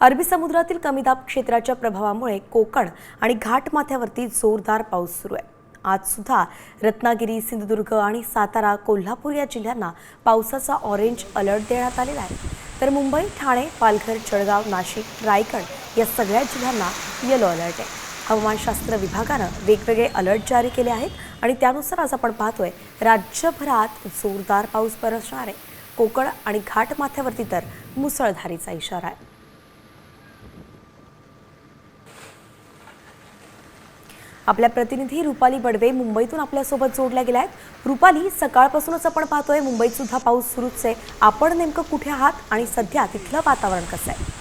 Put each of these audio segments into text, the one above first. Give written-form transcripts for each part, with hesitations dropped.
अरबी समुद्रातील कमी दाब क्षेत्राच्या प्रभावामुळे कोकण आणि घाटमाथ्यावरती जोरदार पाऊस सुरू आहे। आज सुद्धा रत्नागिरी, सिंधुदुर्ग आणि सातारा, कोल्हापूर या जिल्ह्यांना पावसाचा ऑरेंज अलर्ट देण्यात आलेला आहे। तर मुंबई, ठाणे, पालघर, जळगाव, नाशिक, रायगड या सगळ्या जिल्ह्यांना येलो अलर्ट आहे। हवामानशास्त्र विभागानं वेगवेगळे अलर्ट जारी केले आहेत आणि त्यानुसार आज आपण पाहतोय राज्यभरात जोरदार पाऊस बरसणार आहे। कोकण आणि घाटमाथ्यावरती तर मुसळधारीचा इशारा आहे। आपल्या प्रतिनिधी रुपाली बडवे मुंबईतून आपल्यासोबत जोडल्या गेल्या आहेत। रुपाली, सकाळपासूनच आपण पाहतोय मुंबईत सुद्धा पाऊस सुरूच आहे। आपण नेमकं कुठे आहात आणि सध्या तिथलं वातावरण कसं आहे?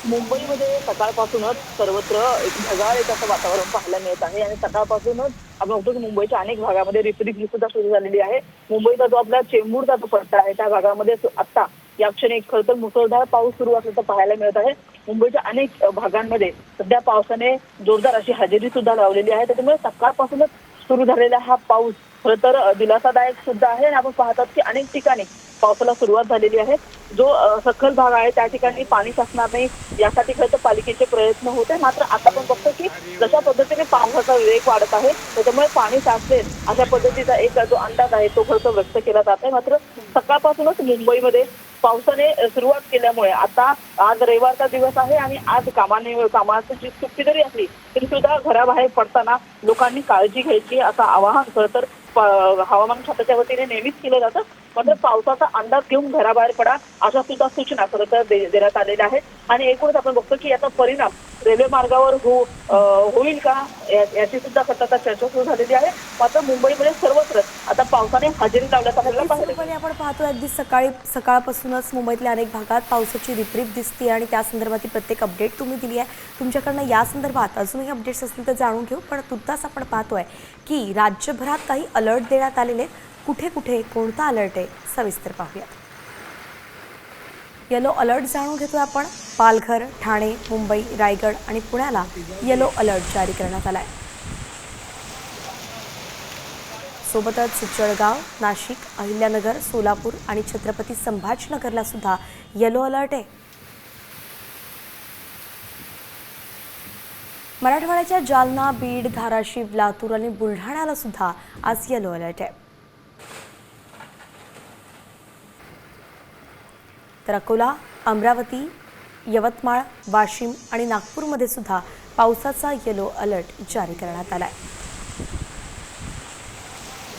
मुंबईमध्ये सकाळपासूनच सर्वत्र एक ढगाळ असं वातावरण पाहायला मिळत आहे आणि सकाळपासूनच आपण बघतो की मुंबईच्या अनेक भागामध्ये रिपरिप सुद्धा सुरू झालेली आहे। मुंबईचा जो आपला चेंबूरचा जो पट्टा आहे त्या भागामध्ये आता या क्षणी खरं तर मुसळधार पाऊस सुरू असल्याचं पाहायला मिळत आहे। मुंबईच्या अनेक भागांमध्ये सध्या पावसाने जोरदार अशी हजेरी सुद्धा लावलेली आहे। त्यामुळे सकाळपासूनच सुरू झालेला हा पाऊस खरं तर दिलासादायक सुद्धा आहे आणि आपण पाहतात की अनेक ठिकाणी पावसाला सुरुवात झालेली आहे। जो सखल भाग आहे त्या ठिकाणी पाणी साचणार नाही यासाठी खरं तर पालिकेचे प्रयत्न होते। मात्र आता आपण बघतो की जशा पद्धतीने पावसाचा वेग वाढत आहे त्याच्यामुळे पाणी साचेल अशा पद्धतीचा एक जो अंदाज आहे तो खरं तर व्यक्त केला जात आहे। मात्र सकाळपासूनच मुंबईमध्ये पावसाने सुरुवात केल्यामुळे आता आज रविवारचा दिवस आहे आणि आज कामाची सुट्टी जरी असली तरी सुद्धा घराबाहेर पडताना लोकांनी काळजी घ्यायची असं आवाहन खरं तर हवामान खात्याच्या वतीने नेहमीच केलं जातं। मात्र पावसाचा अंदाज घेऊन घराबाहेर पडा अशा सुद्धा सूचना खरं तर देण्यात आलेल्या आहेत आणि एकूणच आपण बघतो की याचा परिणाम रेल्वे मार्गावर होईल का याची सुद्धा आता चर्चा सुरू झालेली आहे। मात्र मुंबईमध्ये सर्वत्र आता पावसाने हजेरी लावल्याचा आपण पाहतोय अगदी सकाळपासूनच मुंबईतल्या अनेक भागात पावसाची रिपरिप दिसते आणि त्या संदर्भातील प्रत्येक अपडेट तुम्ही दिली आहे। तुमच्याकडनं या संदर्भात अजूनही अपडेट्स असतील तर जाणून घेऊ, पण तुर्तास आपण पाहतोय की राज्यभरात काही अलर्ट देण्यात आलेले। कुठे कुठे कोणता अलर्ट आहे सविस्तर पाहूया। येलो अलर्ट जाणून घेतोय आपण। पालघर, ठाणे, मुंबई, रायगड आणि पुण्याला येलो अलर्ट जारी करण्यात आलाय। सोबतच जळगाव, नाशिक, अहिल्यानगर, सोलापूर आणि छत्रपती संभाजीनगरला सुद्धा येलो अलर्ट आहे। मराठवाड्याच्या जालना, बीड, धाराशिव, लातूर आणि बुलढाण्याला सुद्धा आज येलो अलर्ट आहे। तर अकोला, अमरावती, यवतमाळ, वाशिम आणि नागपूरमध्ये सुद्धा पावसाचा येलो अलर्ट जारी करण्यात आलाय।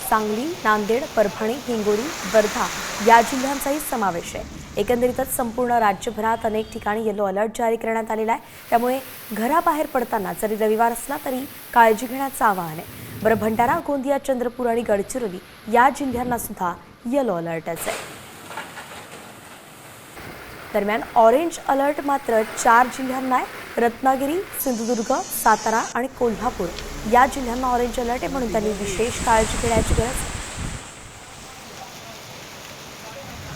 सांगली, नांदेड, परभणी, हिंगोली, वर्धा या जिल्ह्यांचाही समावेश आहे। एकंदरीतच संपूर्ण राज्यभरात अनेक ठिकाणी येलो अलर्ट जारी करण्यात आलेला आहे। त्यामुळे घराबाहेर पडताना जरी रविवार असला तरी काळजी घेण्याचं आवाहन आहे। बरं, भंडारा, गोंदिया, चंद्रपूर आणि गडचिरोली या जिल्ह्यांना सुद्धा येलो अलर्टच आहे। दरम्यान ऑरेंज अलर्ट मात्र 4 जिल्ह्यांना आहे। रत्नागिरी, सिंधुदुर्ग, सातारा आणि कोल्हापूर या जिल्ह्यांना ऑरेंज अलर्ट आहे, म्हणून त्यांनी विशेष काळजी घेण्याची गरज आहे।